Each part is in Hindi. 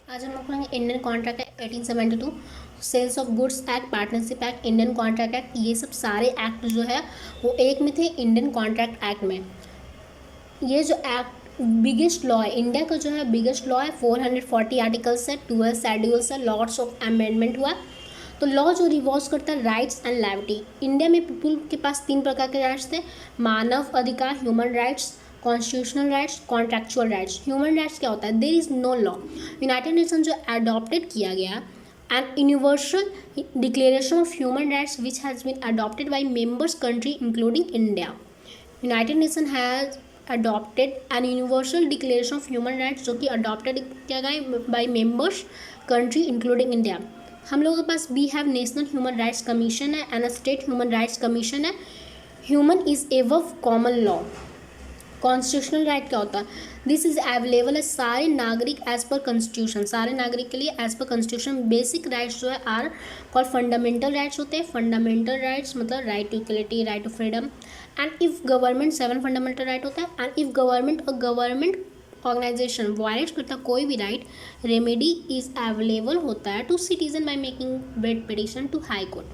आज हम लोग पढ़ेंगे Indian contract act 1872, sales of goods act, partnership act, Indian contract act. ये सब सारे एक्ट जो है वो एक में थे इंडियन कॉन्ट्रैक्ट एक्ट में। ये जो एक्ट बिगेस्ट लॉ है इंडिया का, जो है बिगेस्ट लॉ है। 440 आर्टिकल्स है, 12 शेड्यूल्स है, लॉट्स ऑफ अमेंडमेंट हुआ। तो लॉ जो रिवॉल्व करता है राइट्स एंड लाइबिलिटी। इंडिया में पीपुल के पास 3 प्रकार के राइट्स थे: मानव अधिकार, human rights, constitutional rights, contractual rights. Human rights क्या होता है? There is no law. United Nation जो अडॉप्टेड किया गया and universal declaration of human rights which has been adopted by members country including India. United Nation has adopted an universal declaration of human rights, जो कि अडॉप्टेड किया गया by members country including India. हम लोगों के पास we have national human rights commission है and state human rights commission है। Human is above common law. Constitutional right क्या होता है? दिस इज अवेलेबल है सारे नागरिक एज पर कॉन्स्टिट्यूशन, सारे नागरिक के लिए as per constitution. Basic rights जो है आर कॉल्ड फंडामेंटल राइट्स होते हैं। फंडामेंटल राइट्स मतलब right to equality, right to freedom and if government, 7 fundamental right होता है। एंड इफ गवर्नमेंट और गवर्नमेंट ऑर्गेनाइजेशन वायलेट करता कोई भी राइट, रेमेडी इज अवेलेबल होता है to citizen by making bed petition to high court.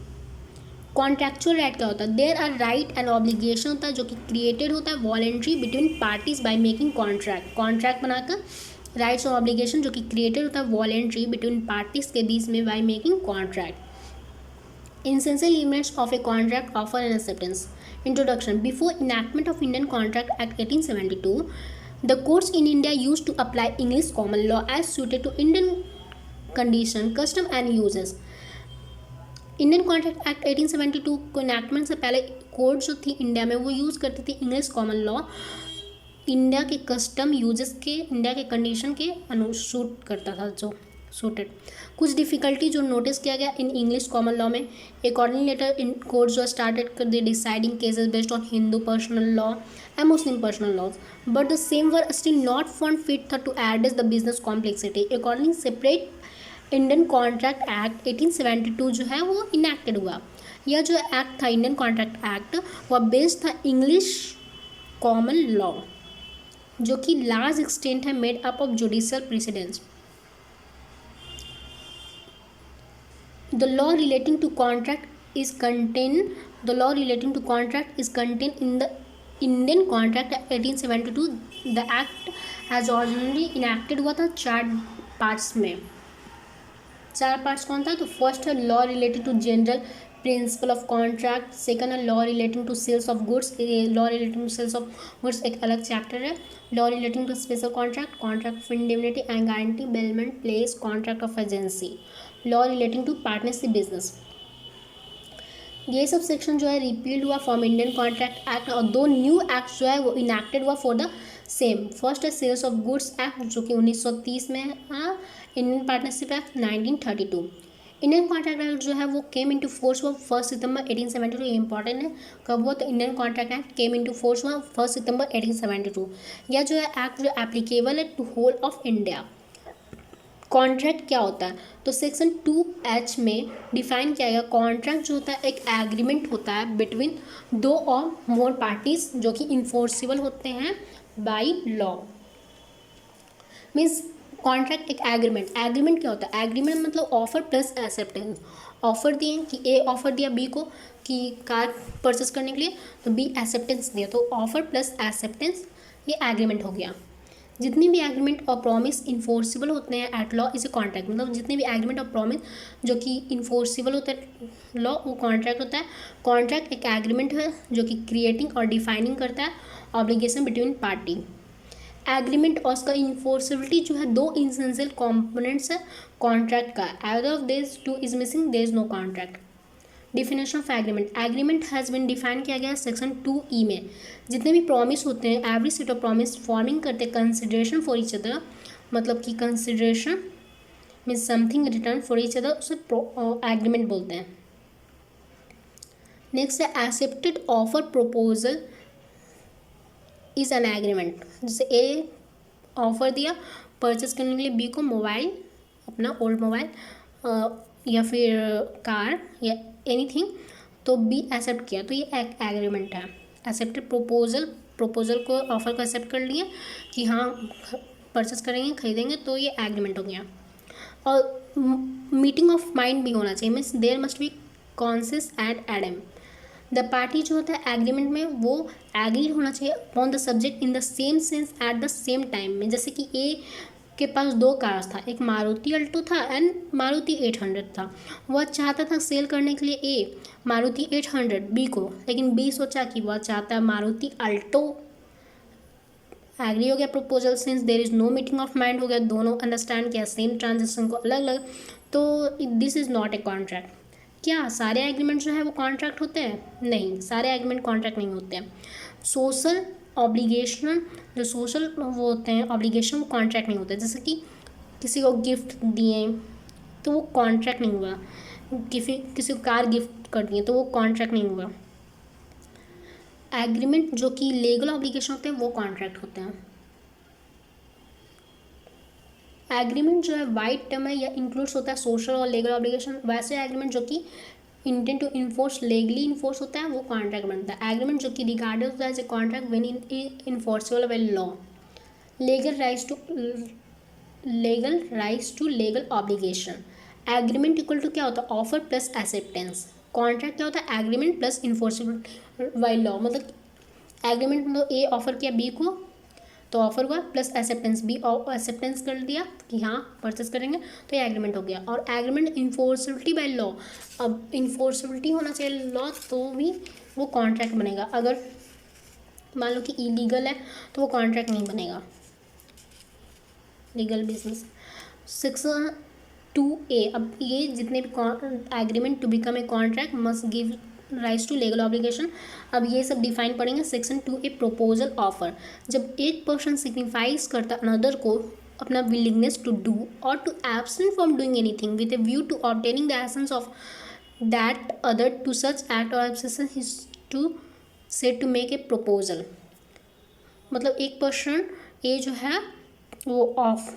Contractual right क्या होता है? There are right and obligation होता है जो कि क्रिएटेड होता है voluntary between parties by making contract. Contract बनाकर राइट्स और ऑब्लिगेशन जो कि क्रिएटेड होता है वॉलेंट्री बिटवीन पार्टीज के बीच में bye making contract. Essential elements of a contract, offer and acceptance. Introduction. Before enactment of Indian Contract Act 1872, the courts in India used to apply English common law as suited to Indian condition, custom and uses. Indian contract act 1872 को इनैक्टमेंट से पहले कोर्ट जो थी इंडिया में वो यूज़ करती थी इंग्लिश कॉमन लॉ। इंडिया के कस्टम यूजेस के, इंडिया के कंडीशन के अनुसूट करता था, जो सूटेड। कुछ डिफ़िकल्टी जो नोटिस किया गया इन इंग्लिश कॉमन लॉ में, अकॉर्डिंग लेटर इन कोर्ट जो स्टार्टेड कर the deciding cases based on Hindu personal law and Muslim personal laws, but the same were still not found fit to address the business complexity. According separate Indian contract act 1872 जो है वो इनैक्टेड हुआ। यह जो एक्ट था इंडियन कॉन्ट्रैक्ट एक्ट वह बेस्ड था इंग्लिश कॉमन लॉ, जो कि लार्ज एक्सटेंट है made up of judicial precedence. The law relating to contract is contain the law relating to contract is contain in the Indian contract 1872। The act has originally enacted हुआ था 4 पार्ट्स में। 4 पार्ट्स कौन था? तो फर्स्ट है law related to general principle of contract, second है law relating to sales of goods. Law relating to sales of goods एक अलग चैप्टर है। Law relating to special contract, contract of indemnity and guarantee, bailment place, contract of agency. Law relating to partnership business. ये सब सेक्शन जो है रिपील्ड हुआ फ्रॉम इंडियन कॉन्ट्रैक्ट एक्ट और 2 न्यू एक्ट जो है वो इनैक्टेड हुआ फॉर द सेम। फर्स्ट है सेल्स ऑफ गुड्स एक्ट जो कि 1930 में है। Indian partnership act 1932। Indian contract act जो है वो केम इनटू फोर्स हुआ 1 सितंबर 1872। ये इंपॉर्टेंट है, कब हुआ? तो Indian contract act came into force हुआ 1 सितंबर 1872। यह जो है एक्ट जो एप्लीकेबल है to whole of India. Contract क्या होता है? तो सेक्शन 2H में डिफाइन किया गया कॉन्ट्रैक्ट जो होता है एक एग्रीमेंट होता है बिटवीन 2 और मोर पार्टीज जो कि इन्फोर्सिबल होते हैं बाय लॉ। मीन्स कॉन्ट्रैक्ट एक एग्रीमेंट क्या होता है? एग्रीमेंट मतलब ऑफर प्लस एक्सेप्टेंस। ऑफर दिए कि ए ऑफर दिया बी को कि कार परचेस करने के लिए, तो बी एक्सेप्टेंस दिया, तो ऑफर प्लस एक्सेप्टेंस ये एग्रीमेंट हो गया। जितनी भी एग्रीमेंट और प्रॉमिस इन्फोर्सिबल होते हैं at law is a contract. मतलब जितने भी एग्रीमेंट और प्रॉमिस जो कि इन्फोर्सिबल होते हैं लॉ वो कॉन्ट्रैक्ट होता है। कॉन्ट्रैक्ट एक एग्रीमेंट है जो कि क्रिएटिंग और डिफाइनिंग करता है ऑब्लिगेशन बिटवीन पार्टी। एग्रीमेंट और उसका इन्फोर्सिबिलिटी जो है 2 इसेंशियल कॉम्पोनेंट्स है कॉन्ट्रैक्ट का। Either of this 2 is missing, there is no contract. Definition of agreement. Agreement has been define किया गया सेक्शन 2E में। जितने भी प्रॉमिस होते हैं, every set of promise forming करते हैं कंसिडरेशन फॉर ईच अदर, मतलब कि consideration means something return for each other, उसे एग्रीमेंट बोलते हैं। नेक्स्ट है accepted offer proposal is an agreement. जैसे ए ऑफर दिया परचेस करने के लिए बी को मोबाइल, अपना ओल्ड मोबाइल या फिर कार या एनीथिंग, तो बी एक्सेप्ट किया, तो ये एक एग्रीमेंट है। एक्सेप्टेड प्रपोजल को, ऑफर को एक्सेप्ट कर लिए कि हाँ परचेस करेंगे, खरीदेंगे, तो ये एग्रीमेंट हो गया। और मीटिंग ऑफ माइंड भी होना चाहिए, means there must be consensus ad idem. The party जो होता है एग्रीमेंट में वो एग्री होना चाहिए on the subject in the same sense at the same time में। जैसे कि ए के पास 2 कार्स था, एक मारुति अल्टो था एंड मारुति 800 था। वह चाहता था सेल करने के लिए ए मारुति 800 बी को, लेकिन बी सोचा कि वह चाहता है मारुति अल्टो। एग्री हो गया proposal, since there is no meeting of mind हो गया, दोनों अंडरस्टैंड किया सेम ट्रांजेक्शन को अलग अलग, तो this is not a contract. क्या सारे एग्रीमेंट जो है वो कॉन्ट्रैक्ट होते हैं? नहीं, सारे एग्रीमेंट कॉन्ट्रैक्ट नहीं होते हैं। सोशल ऑब्लिगेशन, जो सोशल वो होते हैं ऑब्लिगेशन, वो कॉन्ट्रैक्ट नहीं होते। जैसे कि किसी को गिफ्ट दिए तो वो कॉन्ट्रैक्ट नहीं हुआ, किसी को कार गिफ्ट कर दिए तो वो कॉन्ट्रैक्ट नहीं हुआ। एग्रीमेंट जो कि लीगल ऑब्लिगेशन होते हैं वो कॉन्ट्रैक्ट होते हैं। एग्रीमेंट जो है वाइड टर्म है या इंक्लूड्स होता है सोशल और लीगल ऑब्लिगेशन। वैसे एग्रीमेंट जो कि intent to enforce legally enforce होता है वो कॉन्ट्रैक्ट बनता है। एग्रीमेंट जो कि रिगार्डेड होता है as a contract when enforceable by law. Legal rights to legal obligation. Agreement equal to क्या होता है? Offer plus acceptance. कॉन्ट्रैक्ट क्या होता है? Agreement plus enforceable by law. मतलब एग्रीमेंट मतलब ए ऑफर किया बी को तो ऑफर हुआ प्लस एक्सेप्टेंस, बी एक्सेप्टेंस कर दिया कि हाँ परचेस करेंगे तो ये एग्रीमेंट हो गया। और एग्रीमेंट इन्फोर्सिबिलिटी बाय लॉ, अब इन्फोर्सिबिलिटी होना चाहिए लॉ तो भी वो कॉन्ट्रैक्ट बनेगा। अगर मान लो कि इलीगल है तो वो कॉन्ट्रैक्ट नहीं बनेगा। Legal business. 6(2)(a, अब ये जितने भी agreement to become a contract must give rights to legal obligation. अब ये सब डिफाइन पढ़ेंगे। सेक्शन 2 ए प्रपोजल ऑफर, जब एक पर्सन सिग्निफाइज करता अनदर को अपना विलिंगनेस टू डू और to abstain from doing anything with a view to obtaining the essence of that other to such act और abstinence is to said to make a proposal. मतलब एक पर्सन ए जो है वो ऑफ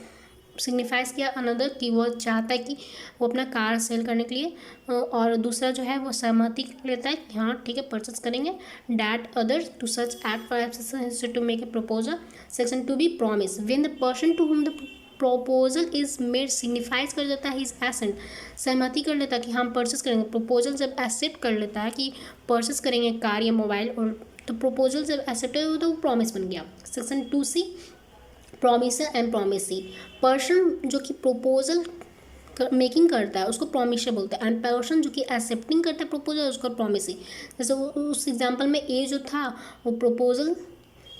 सिग्निफाइज किया अनदर कि वो चाहता है कि वो अपना कार सेल करने के लिए, और दूसरा जो है वो सहमति लेता है कि हाँ ठीक है परचेस करेंगे। That other to such act और abstinence to make a proposal. Section 2 B promise, when the person to whom the proposal is made signifies कर देता है हिज एसेंट, सहमति कर लेता है कि हम परचेस करेंगे। प्रपोजल जब एक्सेप्ट कर लेता है कि परचेस करेंगे कार या मोबाइल, और तो प्रपोजल जब एक्सेप्ट हो तो वो प्रॉमिस बन गया। Section 2C promisor and promisee, person जो कि प्रपोजल मेकिंग करता है उसको प्रोमिसर बोलते हैं, एंड पर्सन जो कि एक्सेप्टिंग करता है प्रपोजल उसको प्रोमिसी। जैसे वो उस एग्जांपल में ए जो था वो प्रपोजल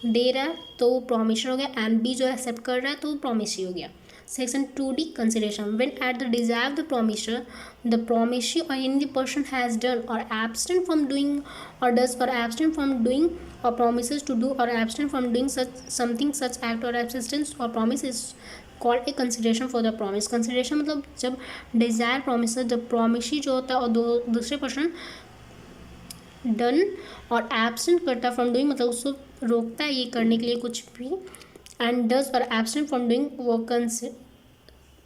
दे रहा है तो वो प्रोमिसर हो गया, एंड बी जो एक्सेप्ट कर रहा है तो वो प्रोमिसी हो गया। Section 2D consideration, when at the desire of the promisee और एनी पर्सन हैज़ डन और abstain from doing or does or abstain from doing or promises to do or abstain from doing such act or abstinence or promise is called a consideration for the promise। consideration मतलब जब desire promises जब promisee जो होता है और दूसरे पर्सन डन और एब्सेंट करता है फ्रॉम डूइंग मतलब उसको रोकता है ये करने के लिए कुछ भी, एंड डज और एब्सेंट फ्रॉम डूइंग वो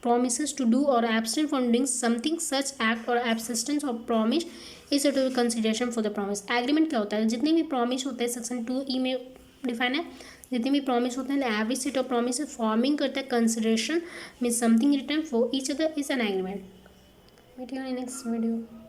promises to do or abstain from doing something such act or abstinence or promise is a consideration for the promise। Agreement क्या होता है? जितने भी प्रॉमिस होते हैं सेक्शन 2E में डिफाइन है, जितने भी प्रॉमिस होते हैं every set of promise forming करता है consideration mean something return for each other is an agreement. Meet you in next video.